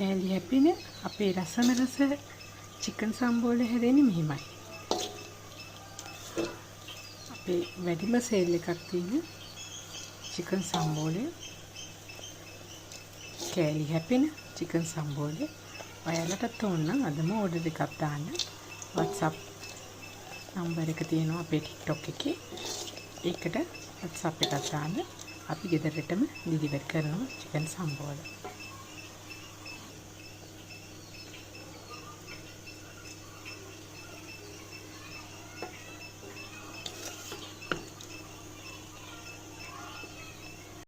කෑලි හැපෙන අපේ රසම රස චිකන් සම්බෝල හැදෙන්නේ මෙහිමයි. අපේ වැඩිම සේල් එකක් තියෙන චිකන් සම්බෝලය කෑලි හැපෙන චිකන් සම්බෝලය ඔයාලටත් ඕන නම් අදම ඕඩර් එකක් දාන්න. WhatsApp නම්බර් එක තියෙනවා අපේ TikTok එකේ. ඒකට WhatsApp එකක් දාන්න අපි ගෙදරටම ඩිලිවර් කරනවා චිකන් සම්බෝල.